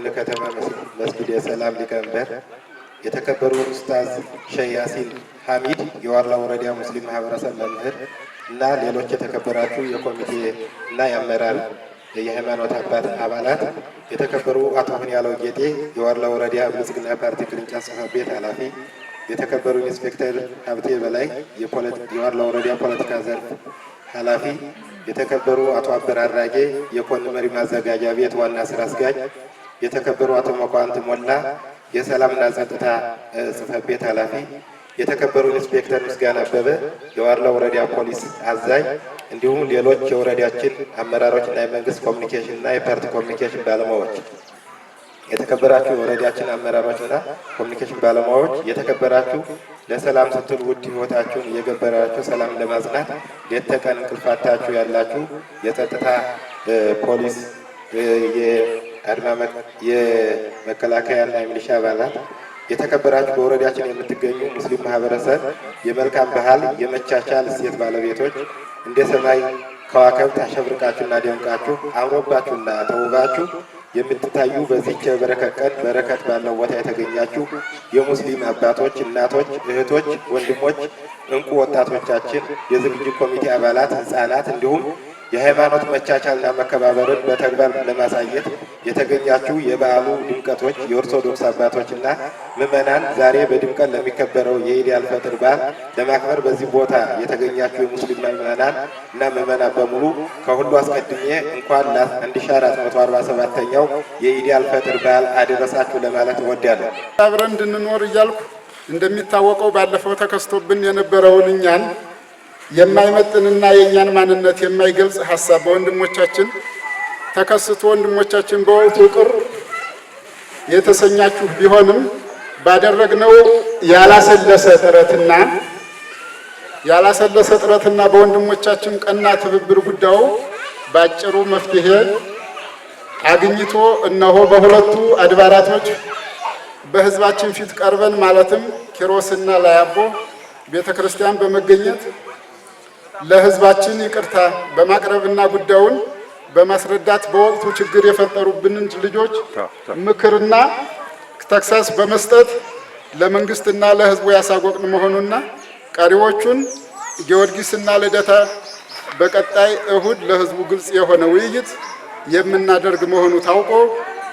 የጎን ከተማ መስጊድ የሰላም ሊቀመንበር፣ የተከበሩ ኡስታዝ ሼህ ያሲን ሐሚድ የዋላ ወረዳ ሙስሊም ማህበረሰብ መምህር እና ሌሎች የተከበራችሁ የኮሚቴ እና የአመራር የሃይማኖት አባላት፣ የተከበሩ አቶ ሁንያለው ጌጤ የዋላ ወረዳ ብልጽግና ፓርቲ ቅርንጫፍ ጽሕፈት ቤት ኃላፊ፣ የተከበሩ ኢንስፔክተር ሀብቴ በላይ የዋላ ወረዳ ፖለቲካ ዘርፍ ኃላፊ፣ የተከበሩ አቶ አበር አራጌ የኮንመሪ ማዘጋጃ ቤት ዋና ስራ አስኪያጅ፣ የተከበሩ አቶ መኳንት ሞላ የሰላምና ጸጥታ ጽሕፈት ቤት ኃላፊ፣ የተከበሩ ኢንስፔክተር ምስጋና አበበ የዋላ ወረዳ ፖሊስ አዛዥ፣ እንዲሁም ሌሎች የወረዳችን አመራሮችና የመንግስት ኮሚኒኬሽን እና የፓርቲ ኮሚኒኬሽን ባለሙያዎች፣ የተከበራችሁ የወረዳችን አመራሮችና ኮሚኒኬሽን ባለሙያዎች፣ የተከበራችሁ ለሰላም ስትሉ ውድ ህይወታችሁን እየገበራችሁ ሰላም ለማጽናት ሌት ተቀን እንቅልፋታችሁ ያላችሁ የጸጥታ ፖሊስ፣ የመከላከያና የሚሊሻ አባላት፣ የተከበራችሁ በወረዳችን የምትገኙ ሙስሊም ማህበረሰብ የመልካም ባህል የመቻቻል እሴት ባለቤቶች እንደ ሰማይ ከዋክብት አሸብርቃችሁና ደምቃችሁ አምሮባችሁና ተውባችሁ የምትታዩ በዚህች በረከት ቀን በረከት ባለው ቦታ የተገኛችሁ የሙስሊም አባቶች፣ እናቶች፣ እህቶች፣ ወንድሞች፣ እንቁ ወጣቶቻችን፣ የዝግጅት ኮሚቴ አባላት፣ ህፃናት እንዲሁም የሃይማኖት መቻቻልና መከባበርን በተግባር ለማሳየት የተገኛችሁ የበዓሉ ድምቀቶች የኦርቶዶክስ አባቶችና ምዕመናን ዛሬ በድምቀት ለሚከበረው የኢድ አልፈጥር በዓል ለማክበር በዚህ ቦታ የተገኛችሁ የሙስሊም ምዕመናን እና ምዕመናን በሙሉ ከሁሉ አስቀድሜ እንኳን ለ1447ኛው የኢድ አልፈጥር በዓል አደረሳችሁ ለማለት እወዳለሁ። አብረን እንድንኖር እያልኩ እንደሚታወቀው ባለፈው ተከስቶብን የነበረውን እኛን የማይመጥንና የእኛን ማንነት የማይገልጽ ሀሳብ በወንድሞቻችን ተከስቶ ወንድሞቻችን በወቅቱ ቅር የተሰኛችሁ ቢሆንም ባደረግነው ያላሰለሰ ጥረትና በወንድሞቻችን ቀና ትብብር ጉዳዩ ባጭሩ መፍትሄ አግኝቶ እነሆ በሁለቱ አድባራቶች በህዝባችን ፊት ቀርበን ማለትም ኪሮስና ላያቦ ቤተክርስቲያን በመገኘት ለህዝባችን ይቅርታ በማቅረብና ጉዳዩን በማስረዳት በወቅቱ ችግር የፈጠሩብንን ልጆች ምክርና ተግሳጽ በመስጠት ለመንግስትና ለህዝቡ ያሳወቅን መሆኑና ቀሪዎቹን ጊዮርጊስና ልደታ በቀጣይ እሁድ ለህዝቡ ግልጽ የሆነ ውይይት የምናደርግ መሆኑ ታውቆ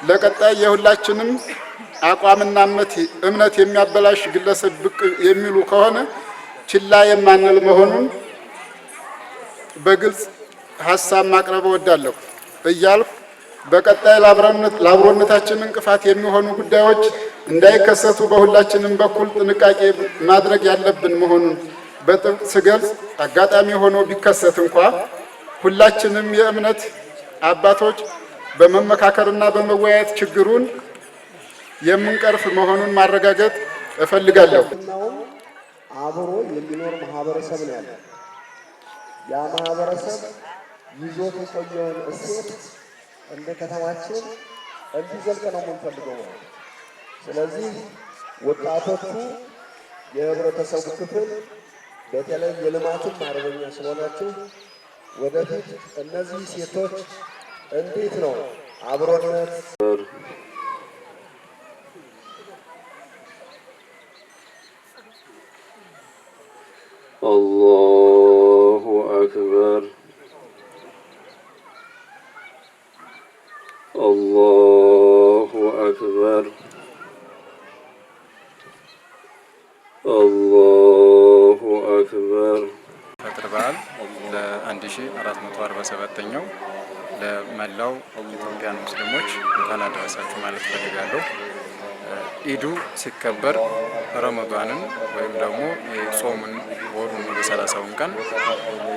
ለቀጣይ የሁላችንም አቋምና እምነት የሚያበላሽ ግለሰብ ብቅ የሚሉ ከሆነ ችላ የማንል መሆኑን በግልጽ ሀሳብ ማቅረብ እወዳለሁ እያልኩ በቀጣይ ለአብሮነታችን እንቅፋት የሚሆኑ ጉዳዮች እንዳይከሰቱ በሁላችንም በኩል ጥንቃቄ ማድረግ ያለብን መሆኑን በጥብቅ ስገልጽ፣ አጋጣሚ ሆኖ ቢከሰት እንኳ ሁላችንም የእምነት አባቶች በመመካከርና በመወያየት ችግሩን የምንቀርፍ መሆኑን ማረጋገጥ እፈልጋለሁ። አብሮ የሚኖር ማህበረሰብ ነው ያለው። ያ ማህበረሰብ ይዞት የቆየውን እሴት እንደ ከተማችን እንዲዘልቅ ነው የምንፈልገው። ስለዚህ ወጣቶቹ የህብረተሰቡ ክፍል በተለይ የልማቱም አርበኛ ስለሆናችሁ ወደፊት እነዚህ ሴቶች እንዴት ነው አብሮነት الله أكبر الله أكبر الله أكبر ፈጥር በዓል ለ1447ኛው ለመላው ኢትዮጵያን ሙስሊሞች እንኳን አደረሳችሁ ማለት ፈልጋለሁ። ኢዱ ሲከበር ረመዳንን ወይም ደግሞ የጾሙን ወሩን ሙሉ 30ውን ቀን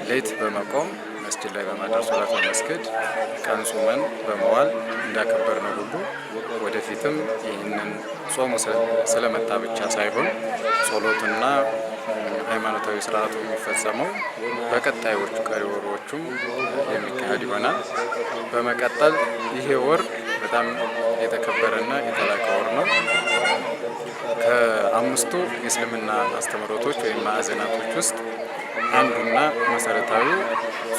ሌት በመቆም መስጂድ ላይ በማድረስ ሶላት በመስገድ ቀን ጾመን በመዋል እንዳከበርነው ሁሉ ወደፊትም ይህንን ጾሙ ስለመጣ ብቻ ሳይሆን ጸሎቱና ሃይማኖታዊ ስርዓቱ የሚፈጸመው በቀጣዮቹ ቀሪ ወሮቹም የሚካሄድ ይሆናል። በመቀጠል ይሄ ወር በጣም የተከበረና የተላቀ ወር ነው። ከአምስቱ የእስልምና አስተምህሮቶች ወይም ማዕዘናቶች ውስጥ አንዱና መሰረታዊው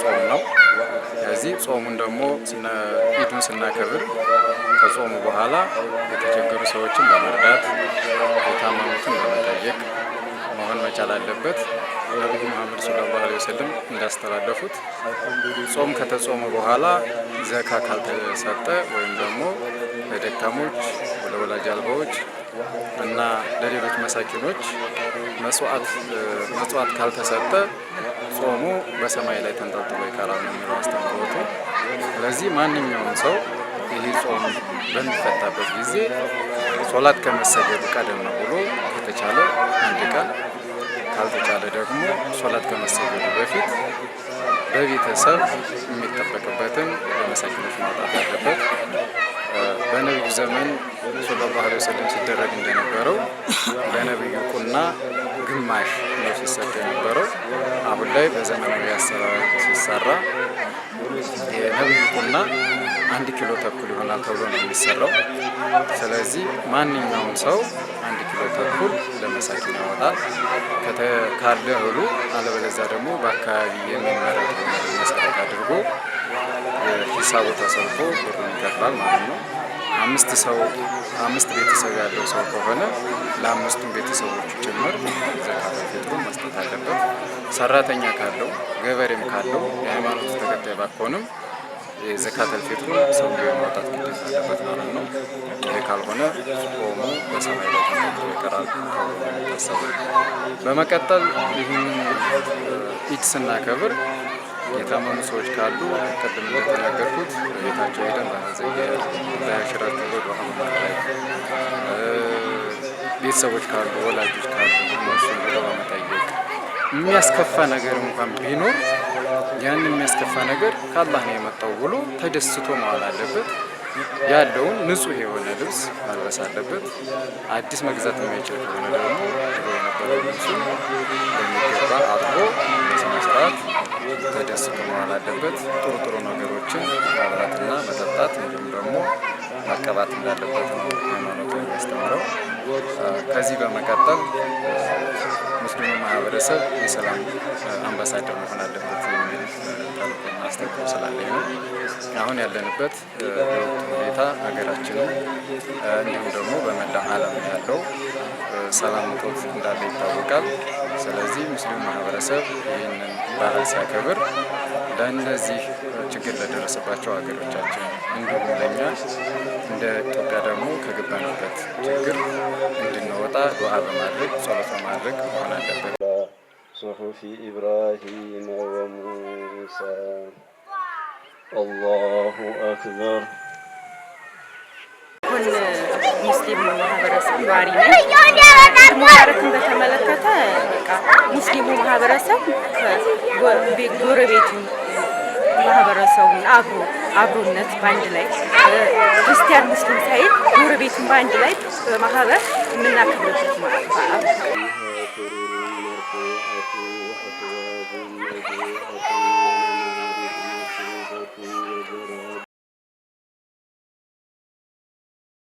ጾም ነው። ስለዚህ ጾሙን ደግሞ ኢዱን ስናከብር ከጾሙ በኋላ የተቸገሩ ሰዎችን በመርዳት የታመሙትን በመጠየቅ መሆን መቻል አለበት። ነብዩ መሐመድ ሰለላሁ ዐለይሂ ወሰለም እንዳስተላለፉት ጾም ከተጾመ በኋላ ዘካ ካልተሰጠ ወይም ደግሞ ለደካሞች፣ ለወላጅ አልባዎች እና ለሌሎች መሳኪኖች መስዋዕት ካልተሰጠ ጾሙ በሰማይ ላይ ተንጠልጥሎ ይቀራል ነው የሚለው አስተምህሮቱ። ስለዚህ ማንኛውም ሰው ይህ ጾም በሚፈታበት ጊዜ ሶላት ከመሰገዱ ቀደም ብሎ ከተቻለ አንድ ቀን ካልተቻለ ደግሞ ሶላት ከመሰገዱ በፊት በቤተሰብ የሚጠበቅበትን ለመሳኪኖች ማውጣት አለበት። በነብዩ ዘመን ሰለላሁ ዐለይሂ ወሰለም ሲደረግ እንደነበረው ለነብዩ ቁና ግማሽ ነው ሲሰጥ የነበረው። አሁን ላይ በዘመናዊ አሰራር ሲሰራ የነብዩ ቁና 1 ኪሎ ተኩል ይሆናል ተብሎ ነው የሚሰራው። ስለዚህ ማንኛውም ሰው 1 ኪሎ ተኩል ለመሳኪን ያወጣል ካለ እህሉ፣ አለበለዚያ ደግሞ በአካባቢ የሚመረት መሰረት አድርጎ ሂሳቡ ተሰርቶ ብሩን ይከፍላል ማለት ነው። 5 ቤተሰብ ያለው ሰው ከሆነ ለ5ቱም ቤተሰቦቹ ጭምር ዘካተል ፊጥሩን መስጠት አለበት። ሰራተኛ ካለው ገበሬም ካለው የሃይማኖት ተከታይ ባይሆንም የዘካተል ፊጥሩን ሰውዬው ማውጣት ግዴታ አለበት ማለት ነው። ይሄ ካልሆነ ጾሙ በሰማይ ላይ ተንጠልጥሎ ይቀራል ተብሎ ነው የሚታሰበው። በመቀጠል ይህን ኢድ ስናከብር የታመሙ ሰዎች ካሉ ቅድም እንደተናገርኩት ቤታቸው ሄደን በመዘየር በሽራቸው በዱዓ በማድረግ ቤተሰቦች ካሉ ወላጆች ካሉ እነሱን ሄደው በመጠየቅ የሚያስከፋ ነገር እንኳን ቢኖር ያን የሚያስከፋ ነገር ከአላህ ነው የመጣው ብሎ ተደስቶ መዋል አለበት። ያለውን ንጹህ የሆነ ልብስ መልበስ አለበት። አዲስ መግዛት የማይችል ከሆነ ደግሞ ድሮ የነበረው ልብሱን በሚገባ አጥቦ በስነ ስርዓት ተደስቶ መዋል አለበት። ጥሩ ነገሮችን ማብላትና መጠጣት እንዲሁም ደግሞ መቀባት እንዳለበት ነው ሃይማኖቱ የሚያስተምረው። ከዚህ በመቀጠል ሙስሊሙ ማህበረሰብ የሰላም አምባሳደር መሆን አለበት የሚል ተልዕኮና አስተምህሮ ስላለኝ ነው። አሁን ያለንበት ሁኔታ ሀገራችንም እንዲሁም ደግሞ በመላ ዓለም ያለው ሰላም እጦት እንዳለ ይታወቃል። ስለዚህ ሙስሊሙ ማህበረሰብ ይህንን በዓል ሲያከብር ለእነዚህ ችግር ለደረሰባቸው ሀገሮቻችን እንዲሁም ለእኛ እንደ ኢትዮጵያ ደግሞ ከገባንበት ችግር እንድንወጣ ዱዓ በማድረግ ጸሎት በማድረግ መሆን አለበት። صحف إبراهيم وموسى الله أكبر ሙስሊም ማህበረሰብ ነዋሪ ነኝ። ሙባረክን በተመለከተ ሙስሊሙ ማህበረሰብ ጎረቤቱን ማህበረሰቡን አብሮነት በአንድ ላይ ክርስቲያን ሙስሊም ሳይል ጎረቤቱን በአንድ ላይ በማህበር የምናከብርበት በዓል